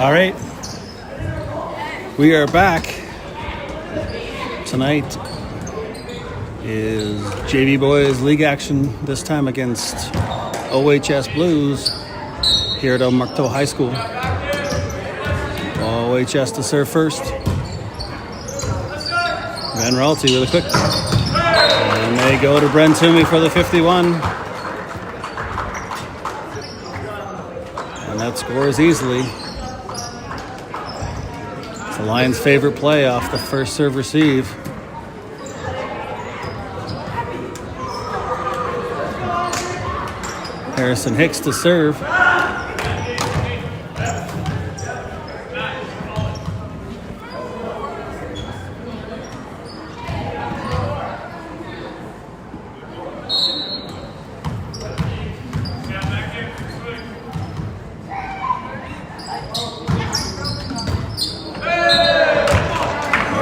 All right, we are back. Tonight is JV Boys League action, this time against OHS Blues here at El Marto High School. OHS to serve first. Van Raalte with a quick. And they go to Brent Toomey for the 51. And that scores easily. It's the Lions' favorite play off the first serve receive. Harrison Hicks to serve.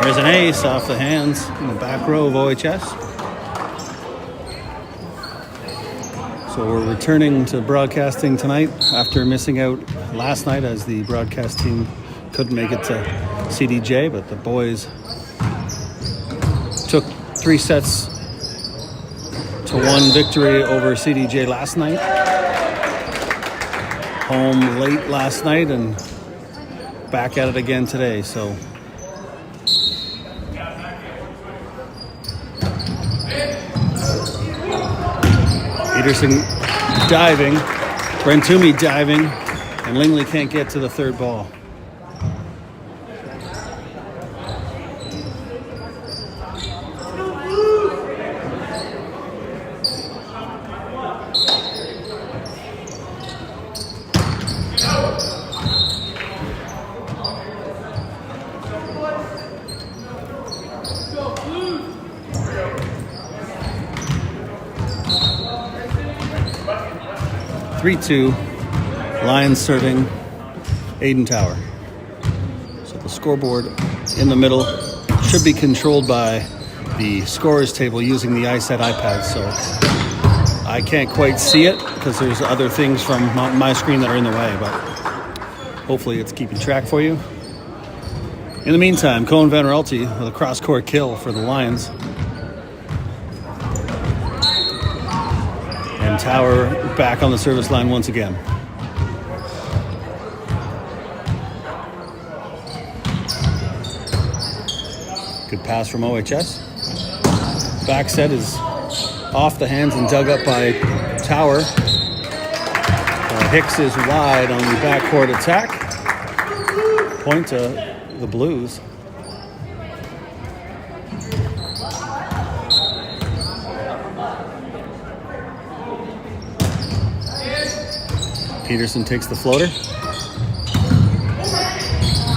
There's an ace off the hands in the back row of OHS. So we're returning to broadcasting tonight after missing out last night as the broadcast team couldn't make it to CDJ, but the boys took 3 sets to 1 victory over CDJ last night. Home late last night and back at it again today. So Peterson diving, Brent Toomey diving, and Lingley can't get to the third ball. Three-two, Lions serving Aiden Tower. So the scoreboard in the middle should be controlled by the scorers table using the iSet iPad. So I can't quite see it because there's other things from my screen that are in the way, but hopefully it's keeping track for you. In the meantime, Cohen Van Raalte with a cross-court kill for the Lions. And Tower back on the service line once again. Good pass from OHS. Back set is off the hands and dug up by Tower. Hicks is wide on the backcourt attack. Point to the Blues. Peterson takes the floater.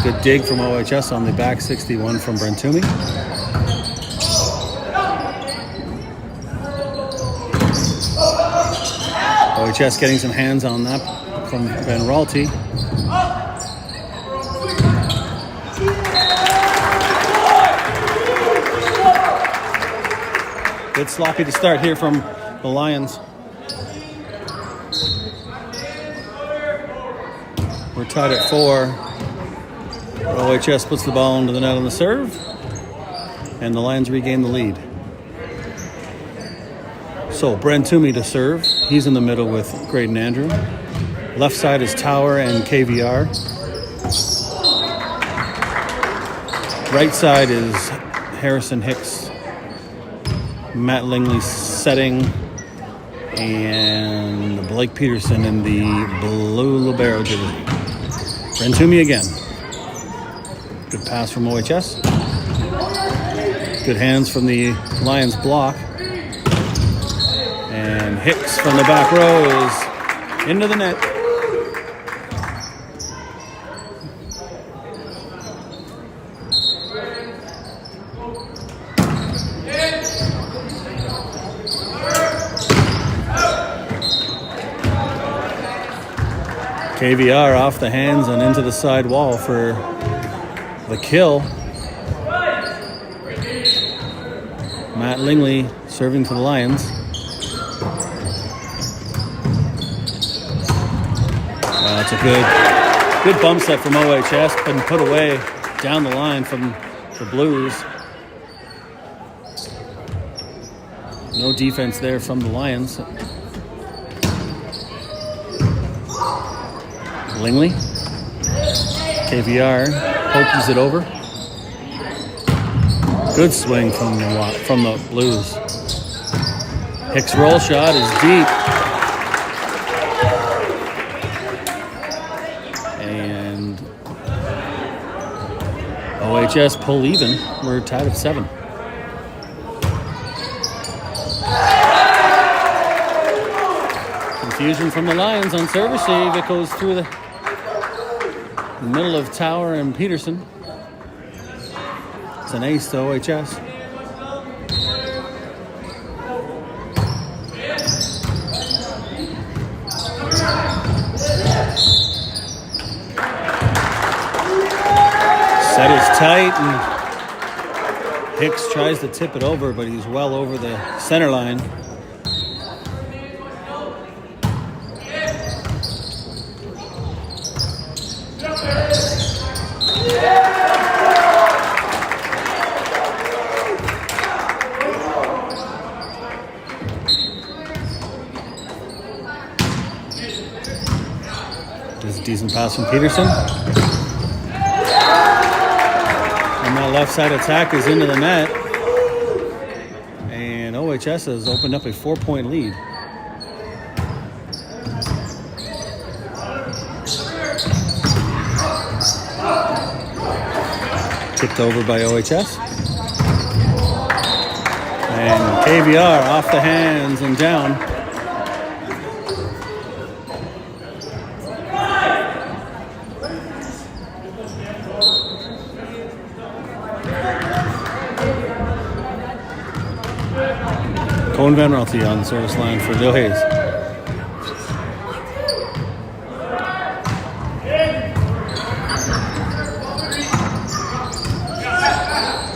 Good dig from OHS on the back 61 from Brent Toomey. OHS getting some hands on that from Van Raalte. Bit sloppy to start here from the Lions. We're tied at 4. OHS puts the ball into the net on the serve, and the Lions regain the lead. So Brent Toomey to serve. He's in the middle with Graydon Andrew. Left side is Tower and KVR. Right side is Harrison Hicks, Matt Lingley setting, and Blake Peterson in the blue libero jersey. Brent Toomey again. Good pass from OHS. Good hands from the Lions block. And Hicks from the back row is into the net. KVR off the hands and into the side wall for the kill. Matt Lingley serving for the Lions. That's a good Good bump set from OHS, but put away down the line from the Blues. No defense there from the Lions. Lingley. KVR pokes it over. Good swing from the Blues. Hicks' roll shot is deep. And OHS pull even. We're tied at 7. Confusion from the Lions on service save. It goes through the middle of Tower and Peterson. It's an ace to OHS. Set is tight, and Hicks tries to tip it over, but he's well over the center line. Decent pass from Peterson. And that left side attack is into the net. And OHS has opened up a 4-point lead. Tipped over by OHS. And KVR off the hands and down. Cohen Van Ralty on the service line for Lil Hayes.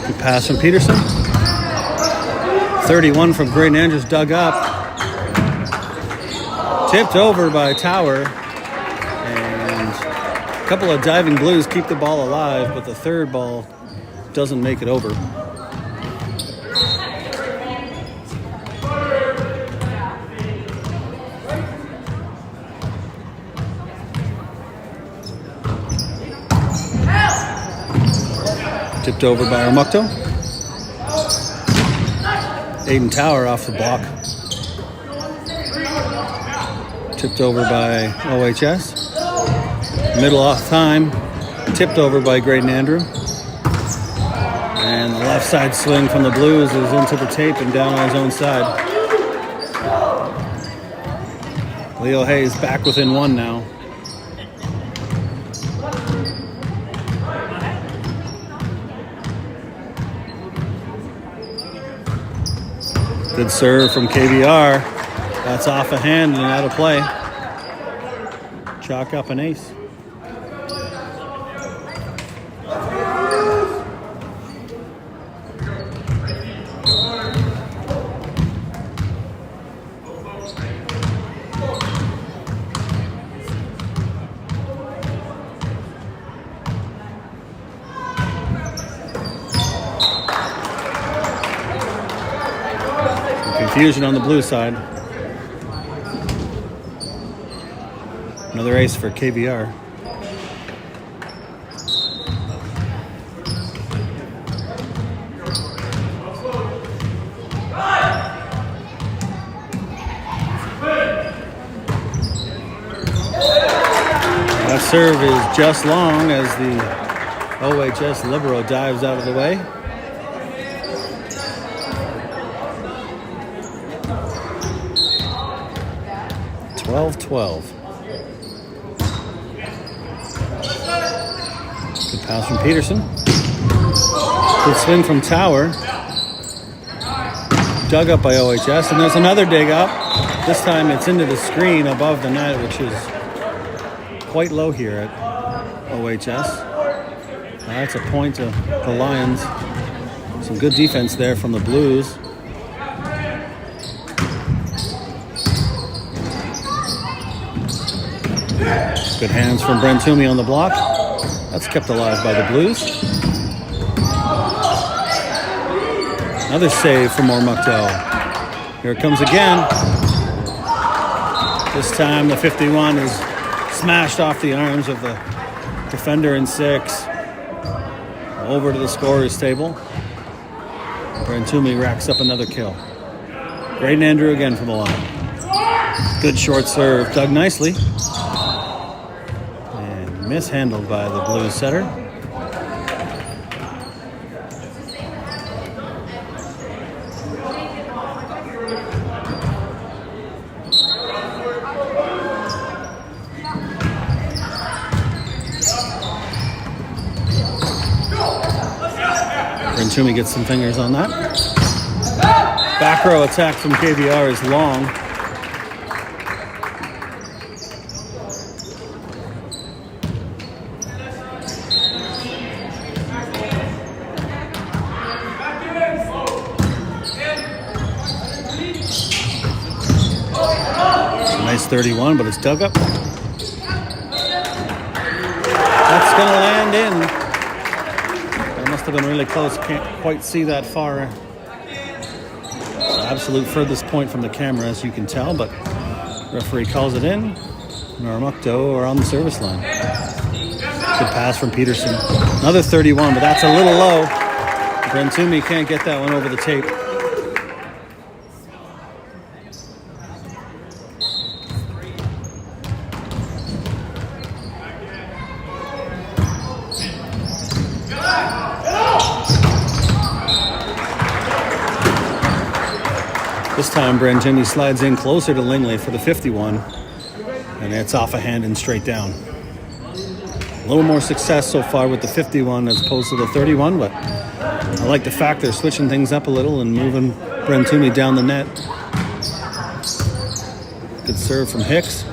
Good pass from Peterson. 31 from Graydon Andrews, dug up. Tipped over by Tower. And a couple of diving Blues keep the ball alive, but the third ball doesn't make it over. Tipped over by Armukto. Aiden Tower off the block. Tipped over by OHS. Middle off time. Tipped over by Graydon Andrew. And the left side swing from the Blues is into the tape and down on his own side. Leo Hayes back within 1 now. Good serve from KVR. That's off a hand and out of play. Chalk up an ace. Confusion on the blue side. Another ace for KVR. That serve is just long as the OHS libero dives out of the way. Twelve. Good pass from Peterson. Good swing from Tower. Dug up by OHS, and there's another dig up. This time it's into the screen above the net, which is quite low here at OHS. That's a point to the Lions. Some good defense there from the Blues. Good hands from Brent Toomey on the block. That's kept alive by the Blues. Another save from Ormukto. Here it comes again. This time the 51 is smashed off the arms of the defender in 6. Over to the scorer's table. Brent Toomey racks up another kill. Great Andrew again from the line. Good short serve, dug nicely. And mishandled by the Blues setter. Brent Toomey gets some fingers on that. Back row attack from KVR is long. Nice 31, but it's dug up. That's going to land in. That must have been really close. Can't quite see that far. Absolute furthest point from the camera, as you can tell, but referee calls it in. Ormukto are on the service line. Good pass from Peterson. Another 31, but that's a little low. Brent Toomey can't get that one over the tape. This time, Brent Toomey slides in closer to Lingley for the 51, and it's off a hand and straight down. A little more success so far with the 51 as opposed to the 31, but I like the fact they're switching things up a little and moving Brent Toomey down the net. Good serve from Hicks.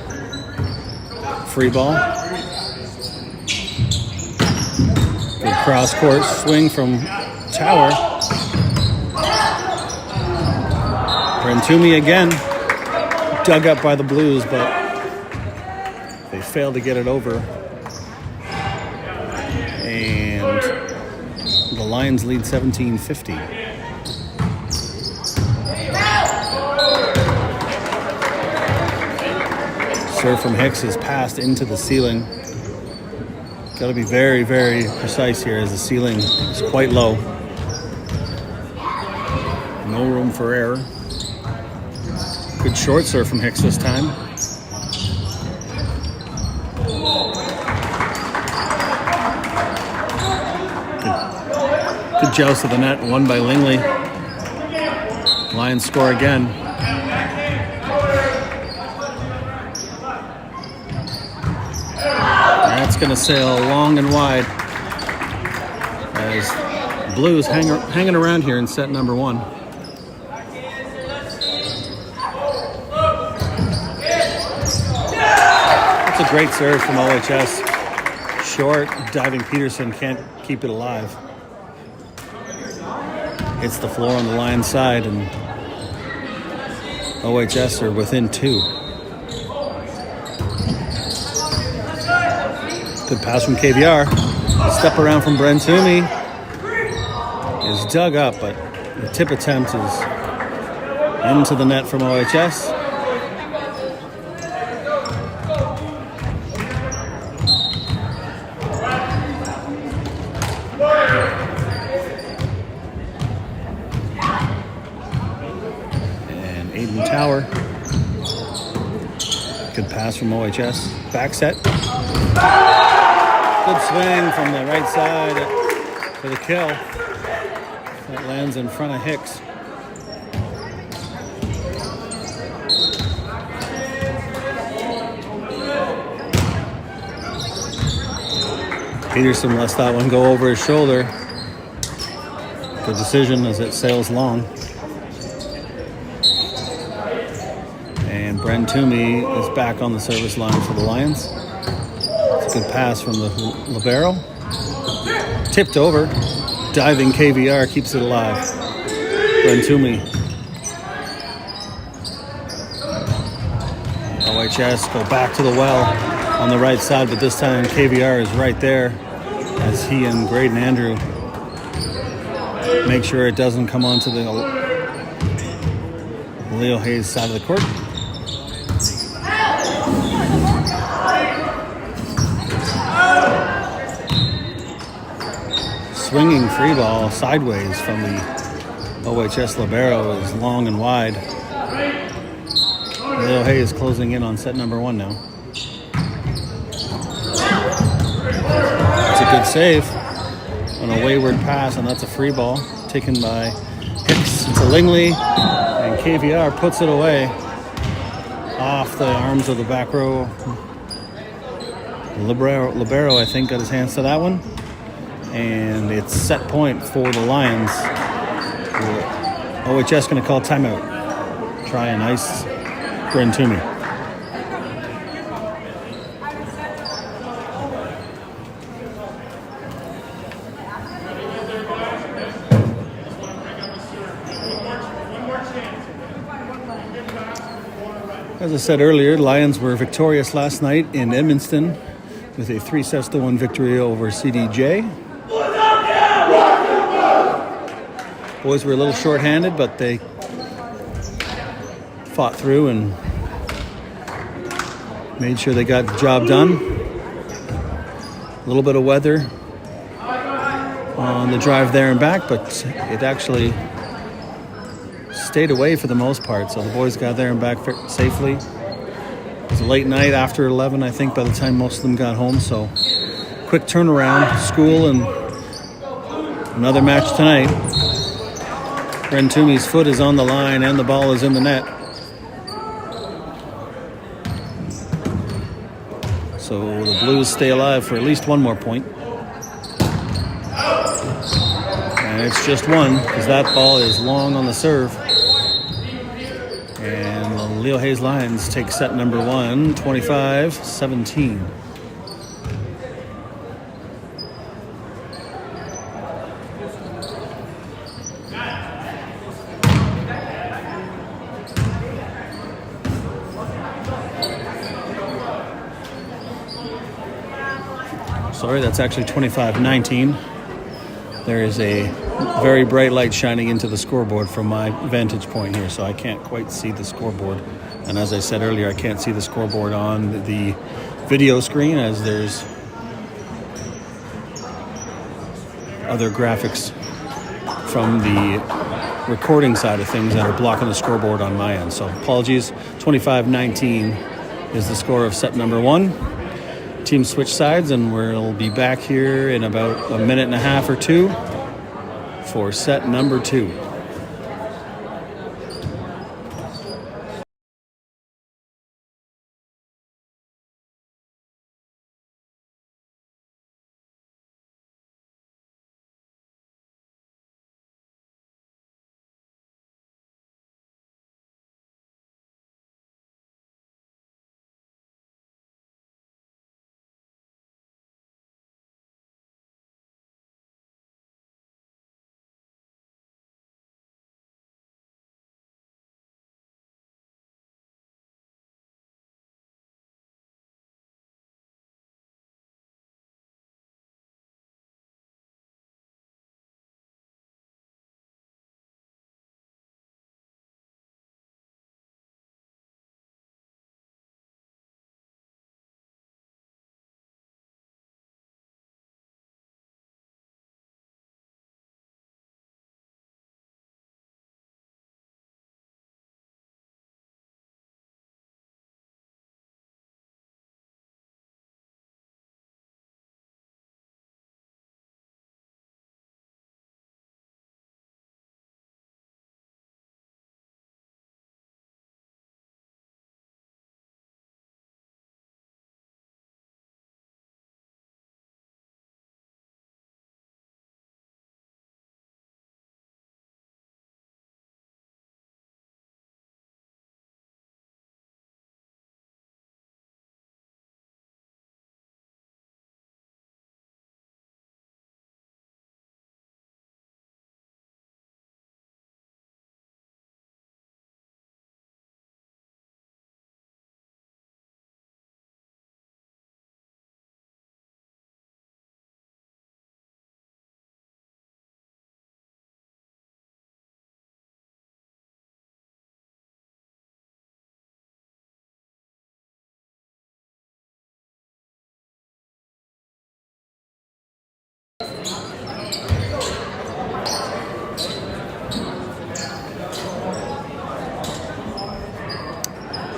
Free ball. Good cross-court swing from Tower. Brent Toomey again, dug up by the Blues, but they failed to get it over. And the Lions lead 17-50. Serve from Hicks is passed into the ceiling. Got to be very, very precise here as the ceiling is quite low. No room for error. Good short serve from Hicks this time. Good joust of the net, won by Lingley. Lions score again. That's going to sail long and wide as Blues hanging around here in set number 1. That's a great serve from OHS. Short, diving Peterson can't keep it alive. Hits the floor on the Lions side, and OHS are within 2. Good pass from KVR. Step around from Brent Toomey is dug up, but the tip attempt is into the net from OHS. Tower. Good pass from OHS. Back set. Good swing from the right side for the kill. That lands in front of Hicks. Peterson lets that one go over his shoulder. Good decision as it sails long. And Brent Toomey is back on the service line for the Lions. It's a good pass from the libero. Tipped over. Diving KVR keeps it alive. Brent Toomey. OHS go back to the well on the right side, but this time KVR is right there as he and Graydon Andrew make sure it doesn't come onto the Leo Hayes side of the court. Swinging free ball sideways from the OHS libero is long and wide. Leo Hayes closing in on set number 1 now. That's a good save on a wayward pass, and that's a free ball taken by Hicks to Lingley, and KVR puts it away off the arms of the back row. Libero, I think, got his hands to that one, and it's set point for the Lions. OHS going to call timeout. Try a nice Bryn Toomey. As I said earlier, the Lions were victorious last night in Edmundston with a 3-1 victory over CDJ. Boys were a little short-handed, but they fought through and made sure they got the job done. A little bit of weather on the drive there and back, but it actually stayed away for the most part, so the boys got there and back safely. It was a late night after 11, I think, by the time most of them got home, so quick turnaround, school, and another match tonight. Bryn Toomey's foot is on the line and the ball is in the net. So the Blues stay alive for at least one more point. And it's just one, because that ball is long on the serve. And the Leo Hayes Lions take set number 1, 25-17. Sorry, that's actually 25-19. There is a very bright light shining into the scoreboard from my vantage point here, so I can't quite see the scoreboard. And as I said earlier, I can't see the scoreboard on the video screen, as there's other graphics from the recording side of things that are blocking the scoreboard on my end. So apologies. 25-19 is the score of set number 1. Teams switch sides, and we'll be back here in about a minute and a half or two for set number 2.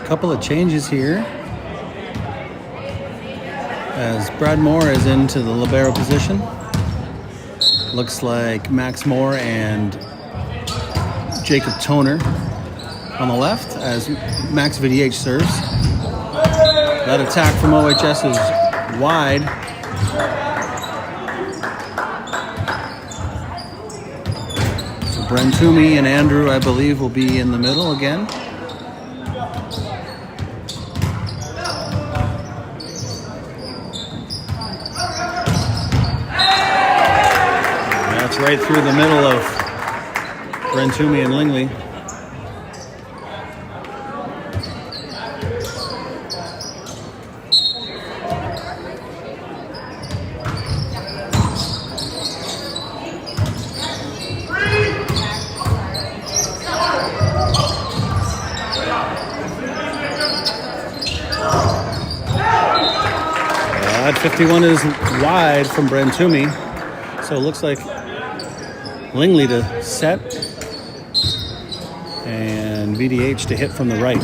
Couple of changes here as Brad Moore is into the libero position. Looks like Max Moore and Jacob Toner on the left as Max VDH serves. That attack from OHS is wide. So Brentumi and Andrew, I believe, will be in the middle again. That's right through the middle of Brentumi and Lingley. That 51 is wide from Brentumi, so it looks like Lingley to set and VDH to hit from the right.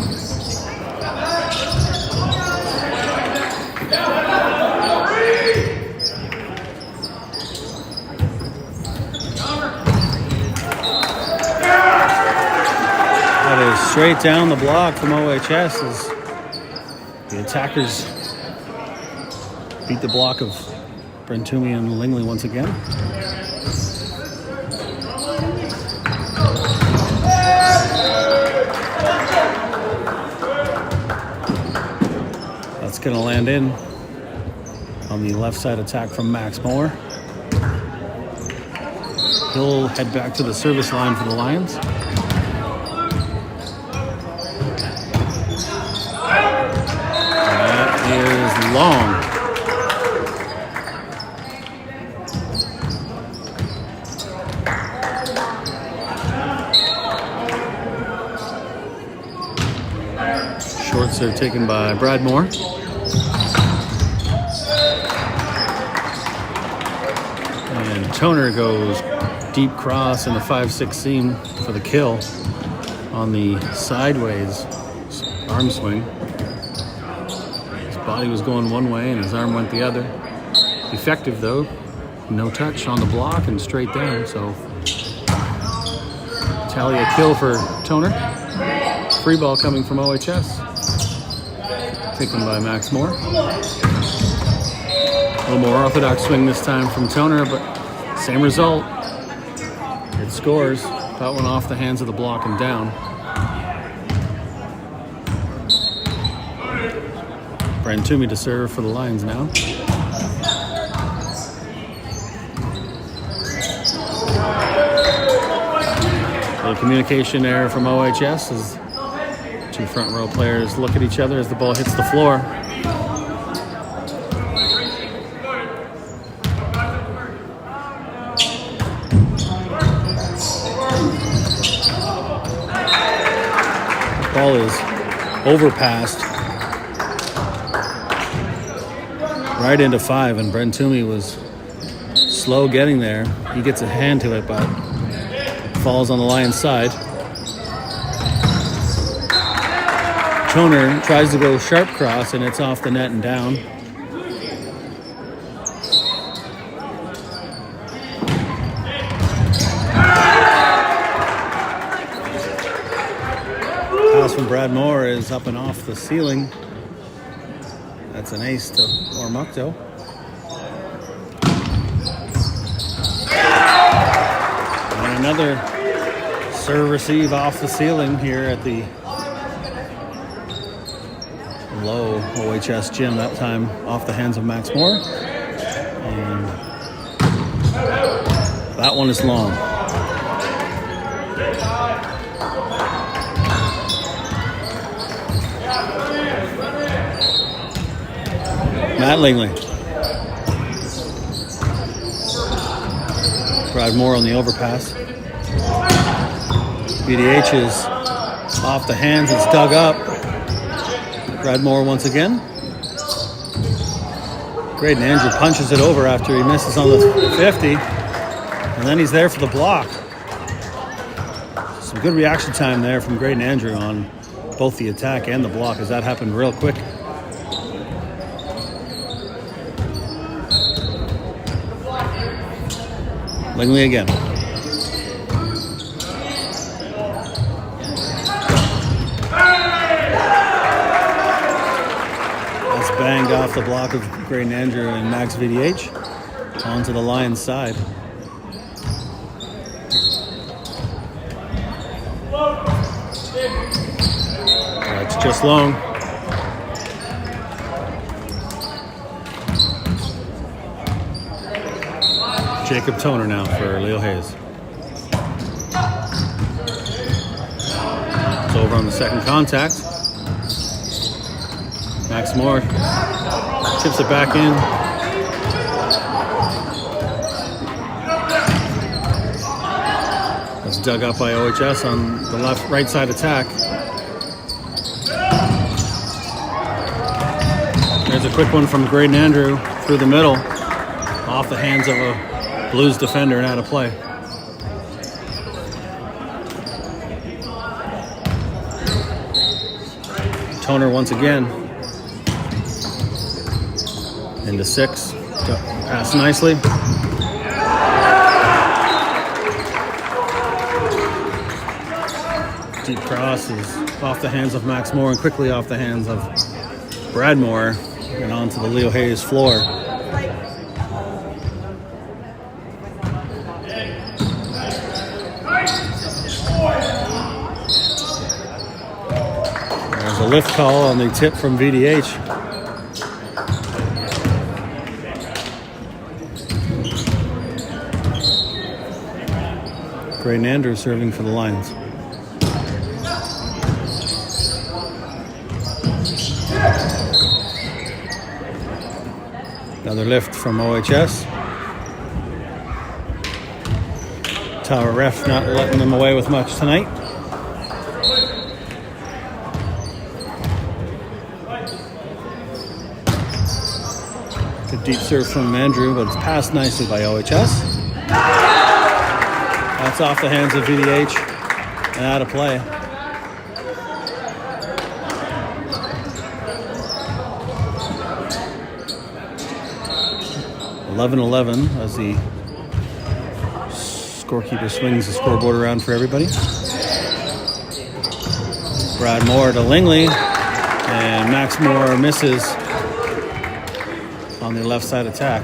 That is straight down the block from OHS as the attackers beat the block of Brentumi and Lingley once again. That's going to land in on the left side attack from Max Moore. He'll head back to the service line for the Lions. That is long. Short serve taken by Brad Moore. And Toner goes deep cross in the 5-6 seam for the kill on the sideways arm swing. His body was going one way and his arm went the other. Effective though. No touch on the block and straight down. So tally a kill for Toner. Free ball coming from OHS. Taken by Max Moore. A little more orthodox swing this time from Toner, but same result. It scores. That one off the hands of the block and down. Brentumi to serve for the Lions now. A little communication error from OHS as two front row players look at each other as the ball hits the floor. The ball is overpassed right into 5, and Brentumi was slow getting there. He gets a hand to it, but falls on the Lions side. Toner tries to go sharp cross, and it's off the net and down. Pass from Brad Moore is up and off the ceiling. That's an ace to Ormukto. And another serve receive off the ceiling here at the low OHS gym, that time off the hands of Max Moore. And that one is long. Matt Lingley. Brad Moore on the overpass. VDH is off the hands, it's dug up. Brad Moore once again. Graydon Andrew punches it over after he misses on the 50. And then he's there for the block. Some good reaction time there from Graydon Andrew on both the attack and the block, as that happened real quick. Lge again. That's banged off the block of Graydon Andrew and Max VDH onto the Lions side. That's just long. Jacob Toner now for Leo Hayes. It's over on the second contact. Max Moore tips it back in. That's dug up by OHS on the right side attack. There's a quick one from Graydon Andrew through the middle, off the hands of a Blues defender and out of play. Toner once again. Into 6. Pass nicely. Deep cross is off the hands of Max Moore and quickly off the hands of Brad Moore and onto the Leo Hayes floor. There's a lift call on the tip from VDH. Graydon Andrew serving for the Lions. Another lift from OHS. Tower ref not letting them away with much tonight. Good deep serve from Andrew, but it's passed nicely by OHS. That's off the hands of VDH and out of play. (11-11) as the scorekeeper swings the scoreboard around for everybody. Brad Moore to Lge, and Max Moore misses on the left side attack.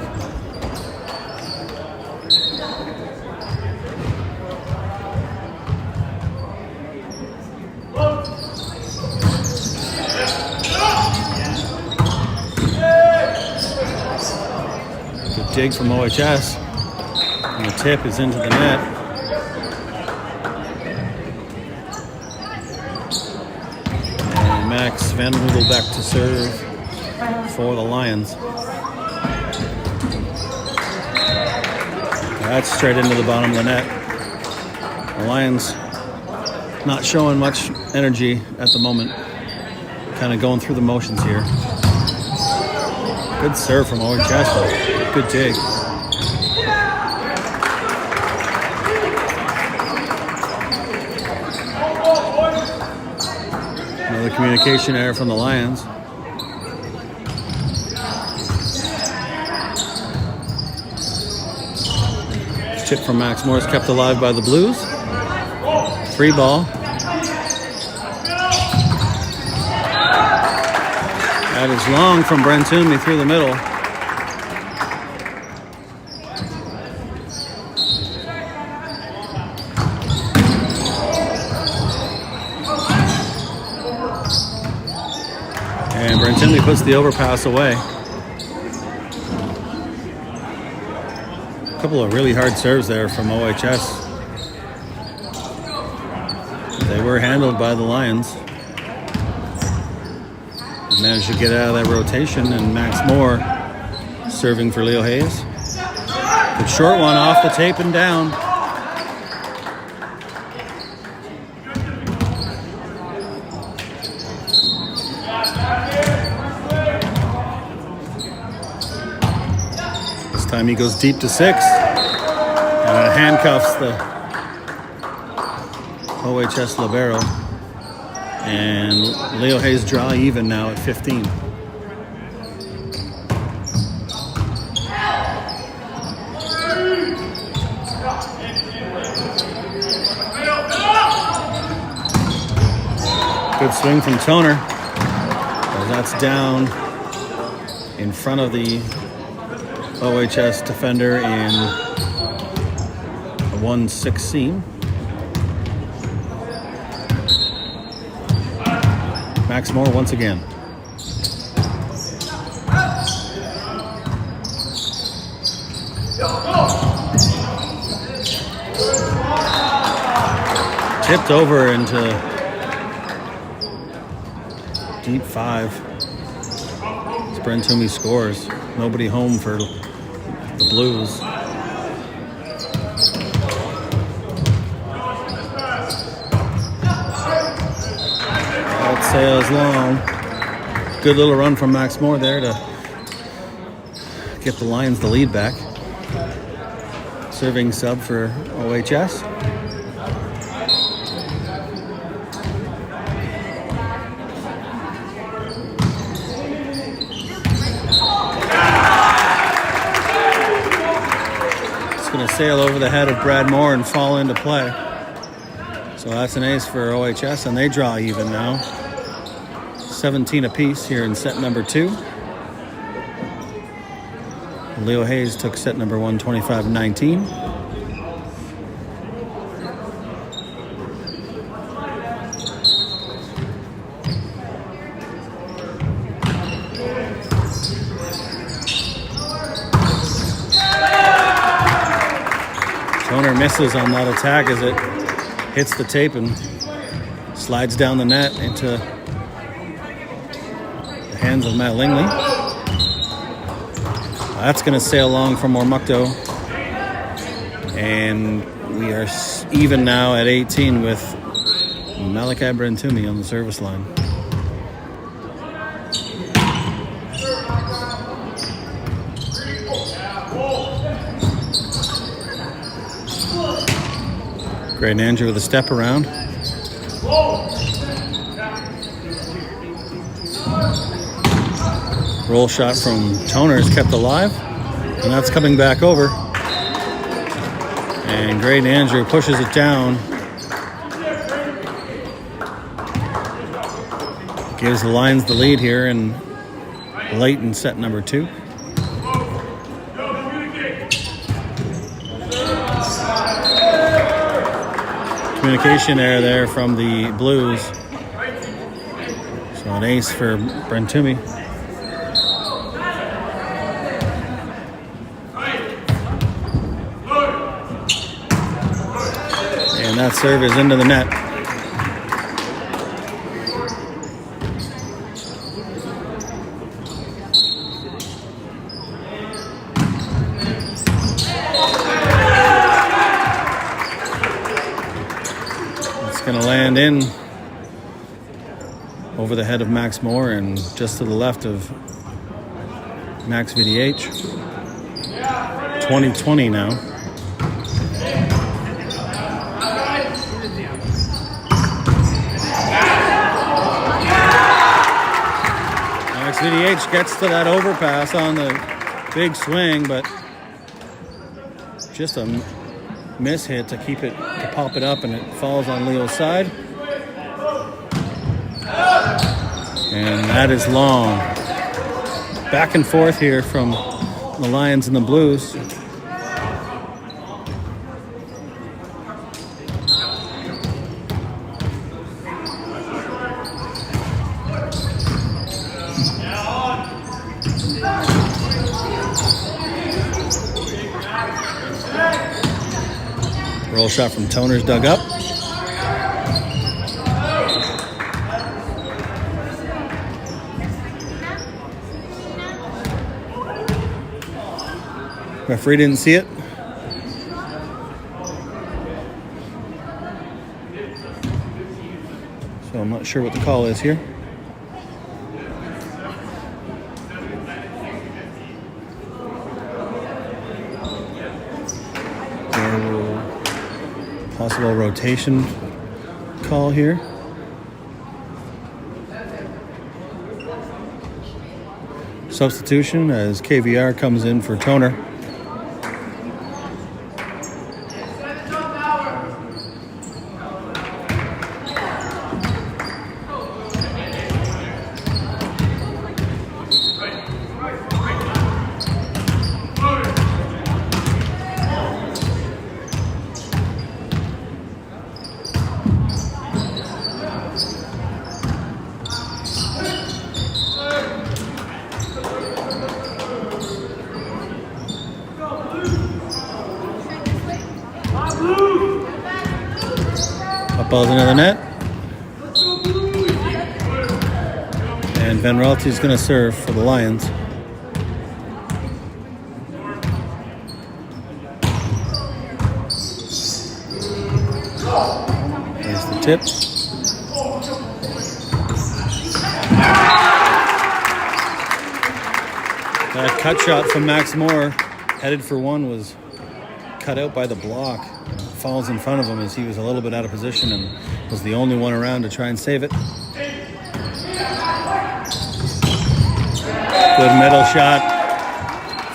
Dig from OHS, and the tip is into the net. And Max Van Hoodel back to serve for the Lions. That's straight into the bottom of the net. The Lions not showing much energy at the moment, kind of going through the motions here. Good serve from OHS, though. Good dig. Another communication error from the Lions. Chip from Max Moore is kept alive by the Blues. 3 ball. That is long from Brent Toomey through the middle. And Brent Toomey puts the overpass away. A couple of really hard serves there from OHS. They were handled by the Lions. Managed to get out of that rotation, and Max Moore serving for Leo Hayes. Good short one off the tape and down. This time he goes deep to 6 and handcuffs the OHS libero. And Leo Hayes draw even now at 15. Good swing from Toner. That's down in front of the OHS defender in the 1-6 seam. Max Moore once again. Tipped over into deep 5. Brentumi scores. Nobody home for the Blues. That sails long. Good little run from Max Moore there to get the Lions the lead back. Serving sub for OHS. Going to sail over the head of Brad Moore and fall into play. So that's an ace for OHS, and they draw even now. 17 apiece here in set number 2. Leo Hayes took set number 1, 25-19. Toner misses on that attack as it hits the tape and slides down the net into the hands of Matt Lingley. That's going to sail long from Ormukto. And we are even now at 18 with Malachi Brentumi on the service line. Great Andrew with a step around. Roll shot from Toner is kept alive, and that's coming back over. And Great Andrew pushes it down. Gives the Lions the lead here and late in set number 2. Communication error there from the Blues. So an ace for Brentumi. And that serve is into the net. Going to land in over the head of Max Moore and just to the left of Max VDH. 20-20 now. Max VDH gets to that overpass on the big swing, but just a miss hit to keep it, to pop it up, and it falls on Leo's side. And that is long. Back and forth here from the Lions and the Blues. Roll shot from Toner's dug up. Referee didn't see it. So I'm not sure what the call is here. Possible rotation call here. substitution as KVR comes in for Toner. Up ball's into the net. And Van Ralte's going to serve for the Lions. There's the tip. That cut shot from Max Moore, headed for one, was cut out by the block. Falls in front of him as he was a little bit out of position and was the only one around to try and save it. Good middle shot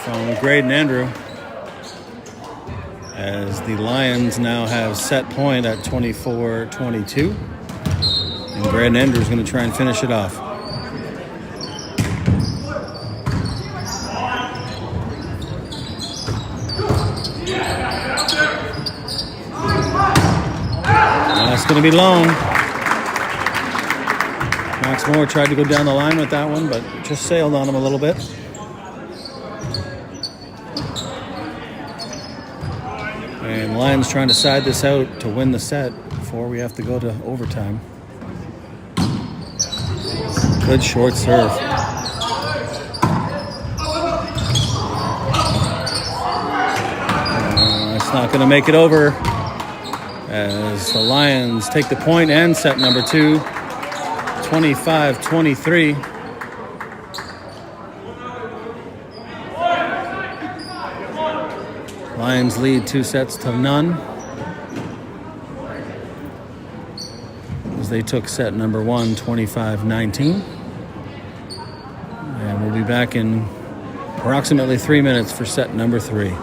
from Graydon Andrew, as the Lions now have set point at 24-22. And Graydon Andrew is going to try and finish it off. That's going to be long. Max Moore tried to go down the line with that one, but just sailed on him a little bit. And Lions trying to side this out to win the set before we have to go to overtime. Good short serve. It's not going to make it over, as the Lions take the point and set number 2, 25-23. Lions lead 2-0 as they took set number 1, 25-19. And we'll be back in approximately 3 minutes for set number 3.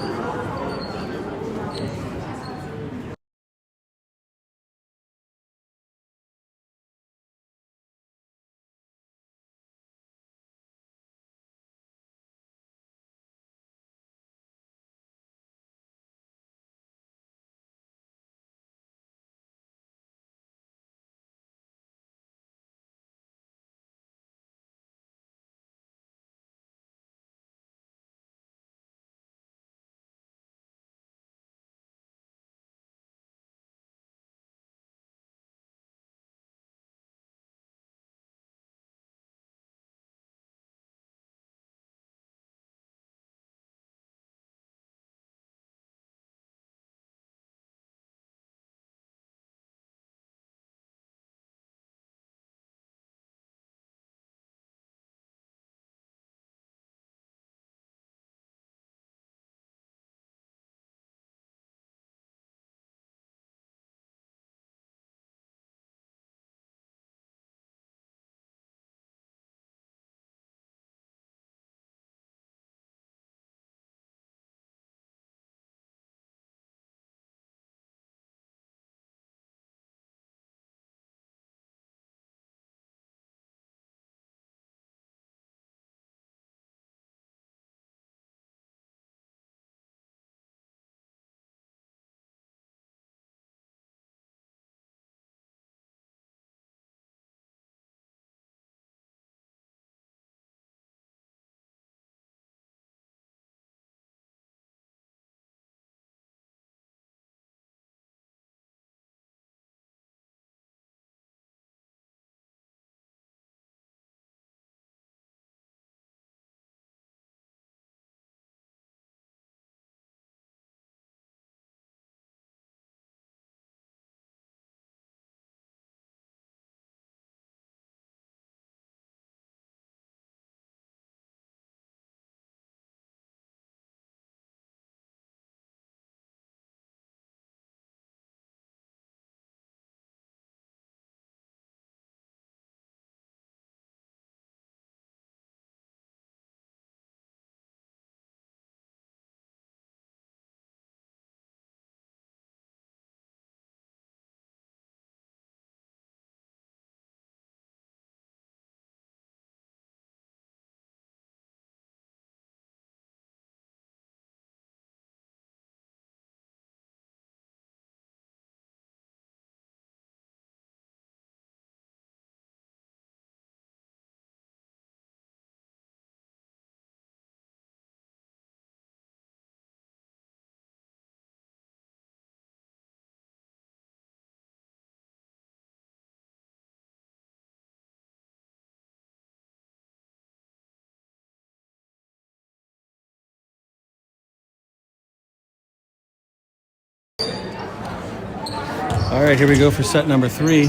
All right, here we go for set number 3.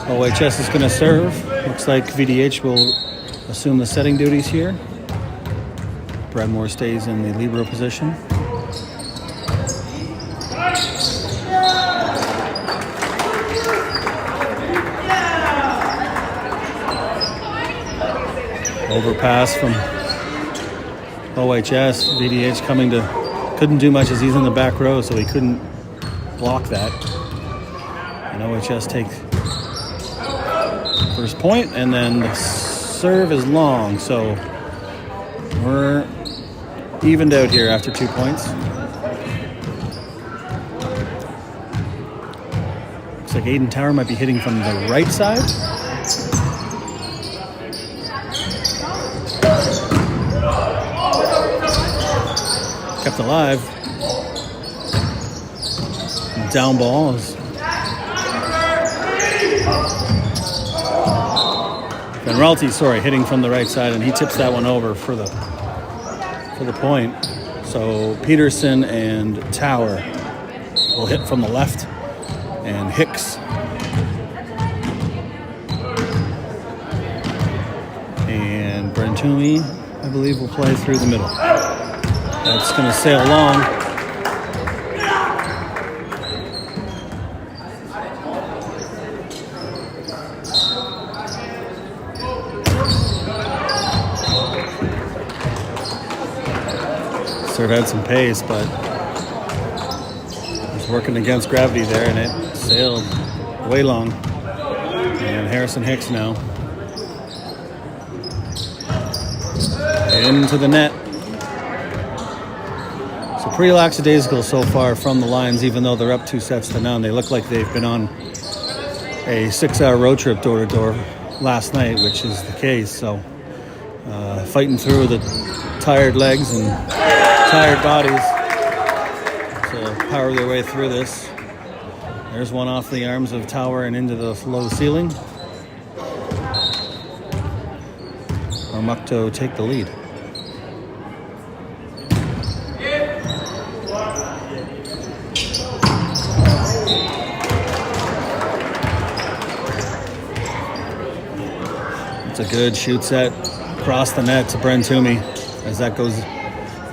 OHS is going to serve. Looks like VDH will assume the setting duties here. Bradmore stays in the libero position. Overpass from OHS. VDH couldn't do much as he's in the back row, so he couldn't block that. And OHS take first point, and then the serve is long, so we're evened out here after 2 points. Looks like Aiden Tower might be hitting from the right side. Kept alive. Down ball is Van hitting from the right side, and he tips that one over for the point. So Peterson and Tower will hit from the left, and Hicks and Brentumi, I believe, will play through the middle. That's going to sail long. Serve had some pace, but it was working against gravity there, and it sailed way long. And Harrison Hicks now into the net. So pretty lackadaisical so far from the Lions, even though they're up 2-0. They look like they've been on a 6-hour road trip door to door last night, which is the case. So fighting through the tired legs and tired bodies to power their way through this. There's one off the arms of Tower and into the low ceiling. Armukto take the lead. It's a good shoot set across the net to Brentumi as that goes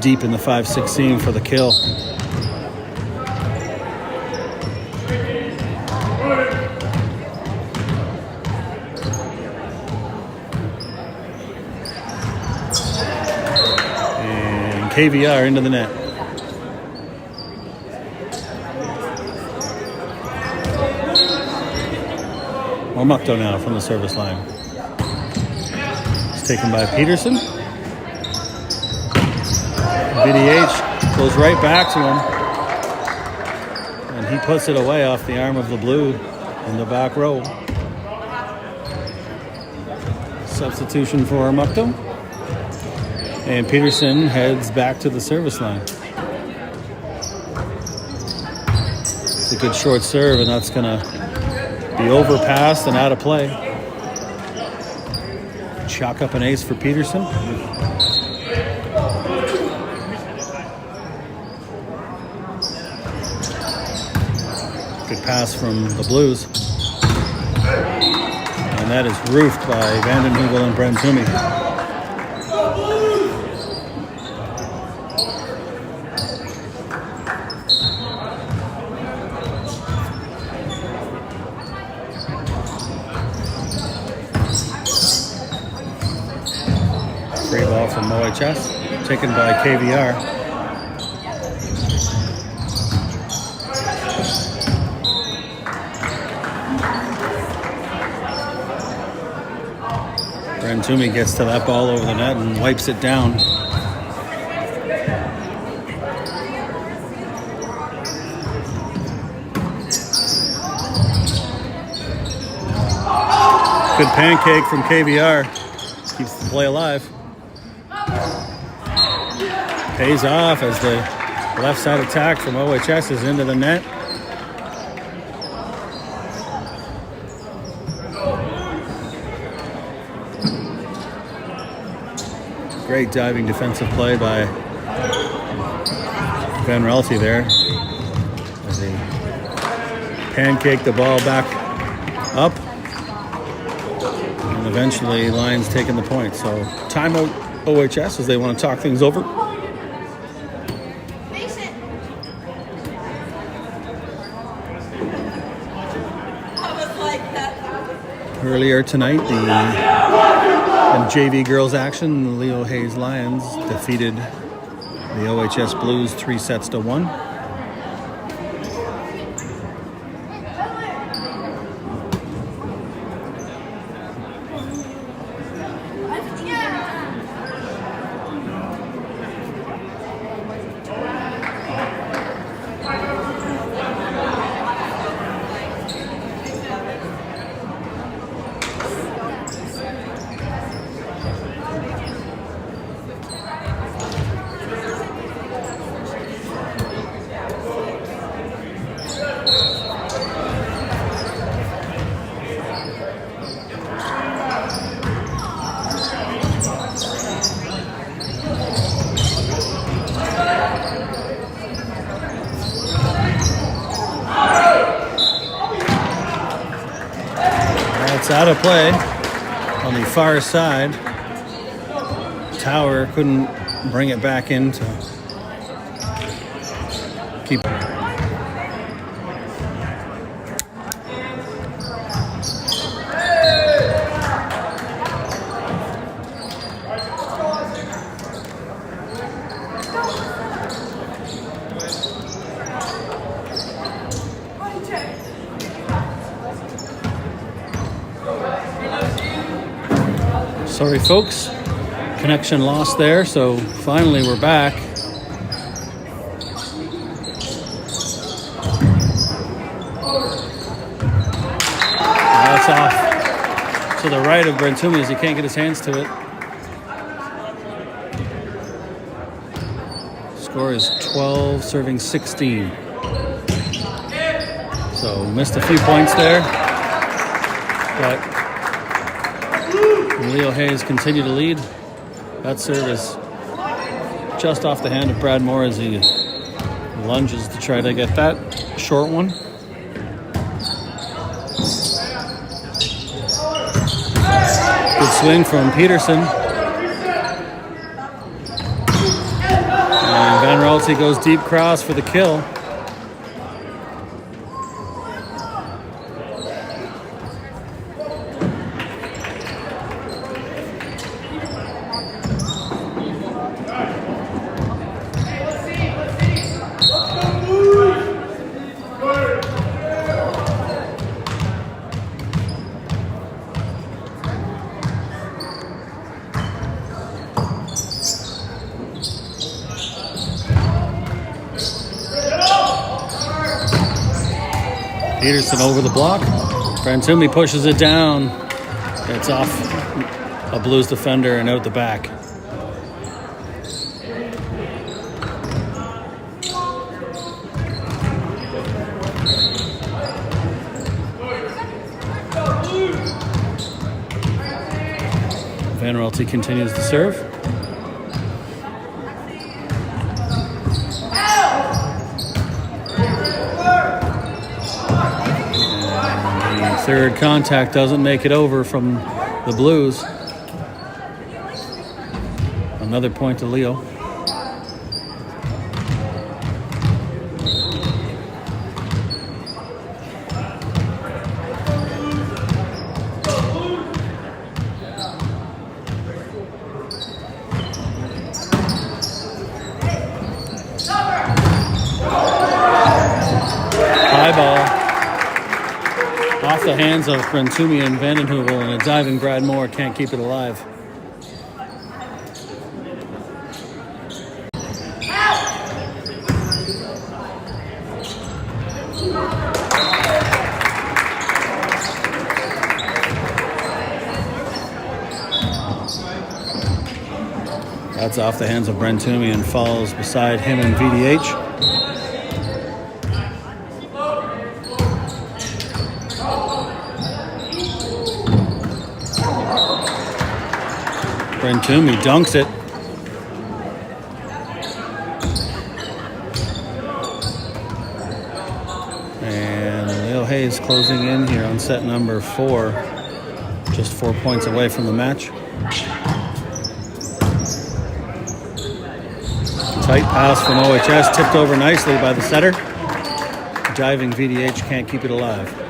deep in the 5-6 seam for the kill. And KVR into the net. Armukto now from the service line. It's taken by Peterson. VDH goes right back to him, and he puts it away off the arm of the blue in the back row. Substitution for Armukto, and Peterson heads back to the service line. It's a good short serve, and that's going to be overpassed and out of play. Chalk up an ace for Peterson. Good pass from the Blues. And that is roofed by Vandenheuvel and Brentumi. Free ball from OHS, taken by KVR. Brentumi gets to that ball over the net and wipes it down. Good pancake from KVR. Keeps the play alive. Pays off as the left side attack from OHS is into the net. Great diving defensive play by Van Relty there as he pancake the ball back up. And eventually, Lions taking the point. So timeout OHS as they want to talk things over. Earlier tonight, in JV girls action, the Leo Hayes Lions defeated the OHS Blues 3-1. It's out of play on the far side. Tower couldn't bring it back in to keep. Sorry, folks. Connection lost there, so finally we're back. That's off to the right of Brentumi as he can't get his hands to it. Score is 12, serving 16. So missed a few points there, but Leo Hayes continue to lead. That serve is just off the hand of Brad Moore as he lunges to try to get that short one. Good swing from Peterson. And Van Raalte goes deep cross for the kill. Peterson over the block. Brantumi pushes it down. It's off a Blues defender and out the back. Van Raalte continues to serve. Third contact doesn't make it over from the Blues. Another point to Leo. High ball. Off the hands of Brentumi and Vandenheuvel, and a diving Brad Moore can't keep it alive. That's off the hands of Brentumi and falls beside him and VDH. Brentumi dunks it. And Leo Leo Hayes closing in here on set number 4. Just 4 points away from the match. Tight pass from OHS, tipped over nicely by the setter. Diving VDH can't keep it alive.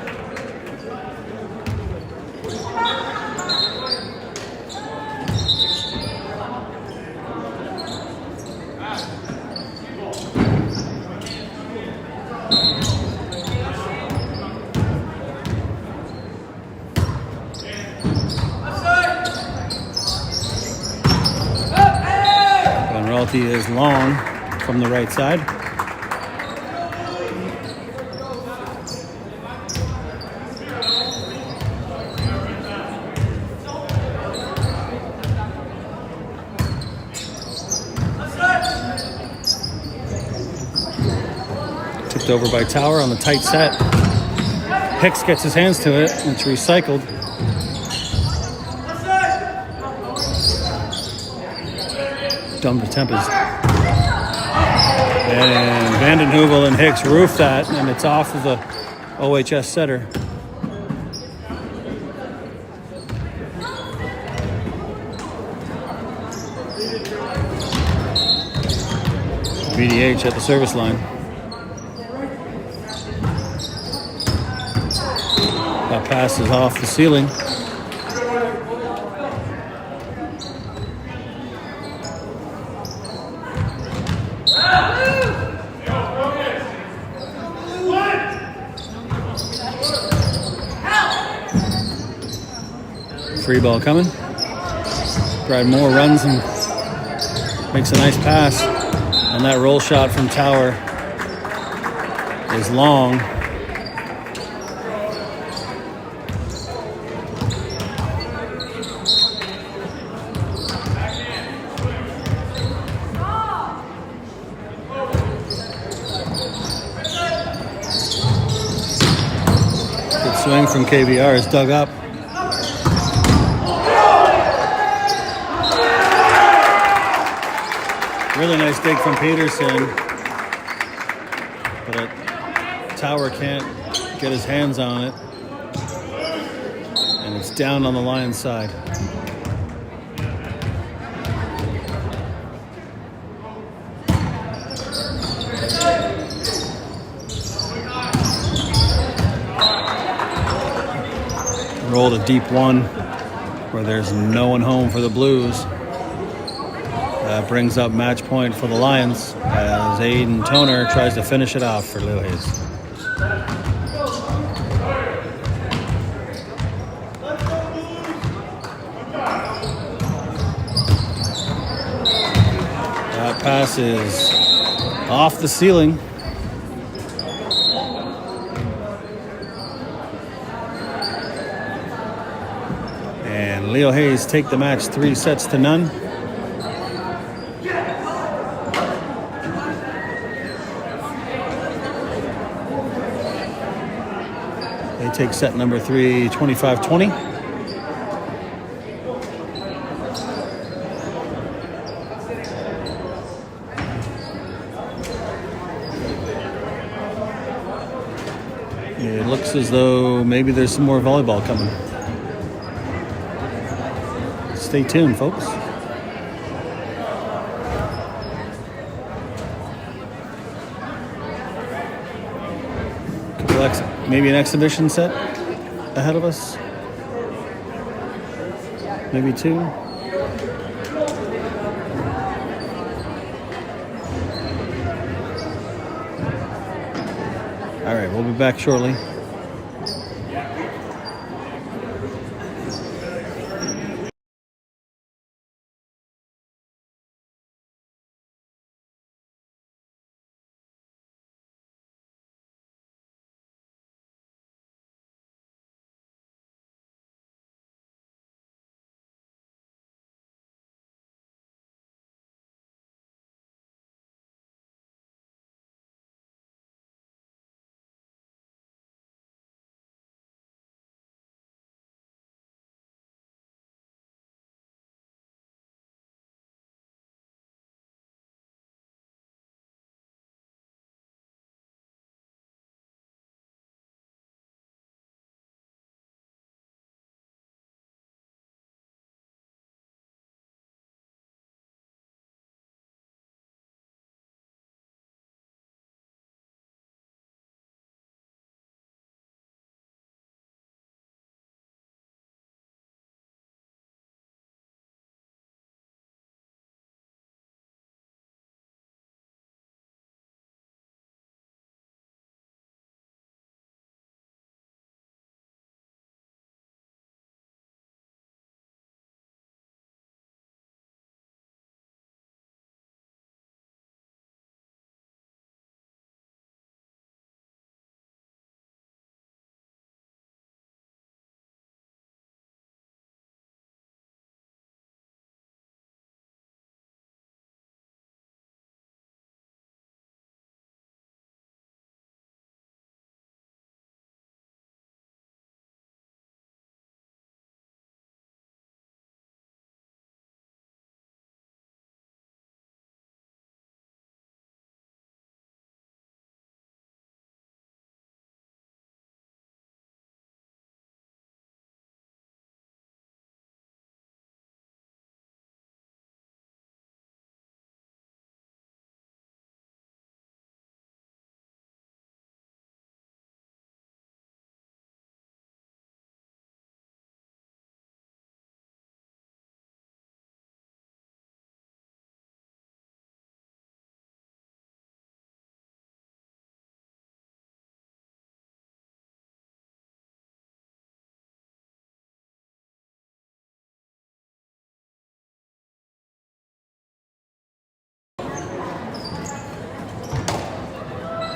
Penalty is long from the right side. Tipped over by Tower on the tight set. Hicks gets his hands to it, and it's recycled. Dumb to Tempest. And Vanden Heuvel and Hicks roof that, and it's off of the OHS setter. VDH at the service line. That pass is off the ceiling. Free ball coming. Brad Moore runs and makes a nice pass. And that roll shot from Tower is long. Good swing from KBR is dug up. Really nice dig from Peterson, but Tower can't get his hands on it, and it's down on the Lions side. Rolled a deep one where there's no one home for the Blues. That brings up match point for the Lions as Aiden Toner tries to finish it off for Leo Hayes. That pass is off the ceiling. And Leo Hayes take the match 3-0. They take set number 3, 25-20. It looks as though maybe there's some more volleyball coming. Stay tuned, folks. Maybe an exhibition set ahead of us. Maybe 2. All right, we'll be back shortly.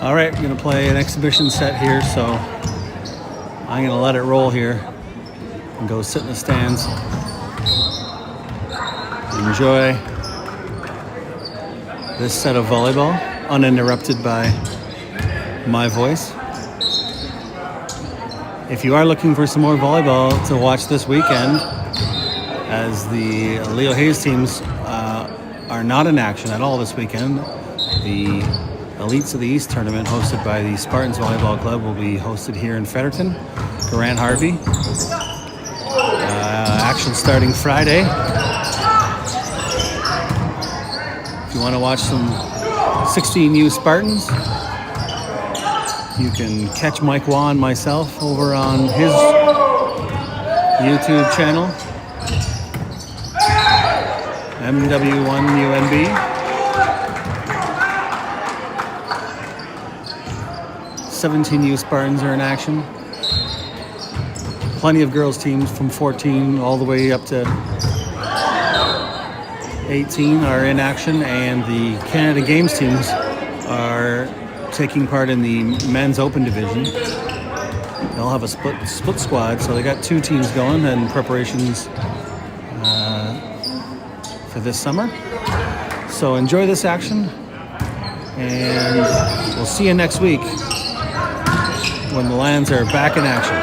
All right, I'm going to play an exhibition set here, so I'm going to let it roll here and go sit in the stands. Enjoy this set of volleyball, uninterrupted by my voice. If you are looking for some more volleyball to watch this weekend, as the Leo Hayes teams are not in action at all this weekend, the Elites of the East tournament hosted by the Spartans Volleyball Club will be hosted here in Fredericton, Grant Harvey. Action starting Friday. If you want to watch some 16U Spartans, you can catch Mike Waugh and myself over on his YouTube channel, MW1UNB. 17U Spartans are in action. Plenty of girls teams from 14 all the way up to 18 are in action, and the Canada Games teams are taking part in the men's open division. They'll have a split squad, so they got 2 teams going and preparations for this summer. So enjoy this action, and we'll see you next week when the Lions are back in action.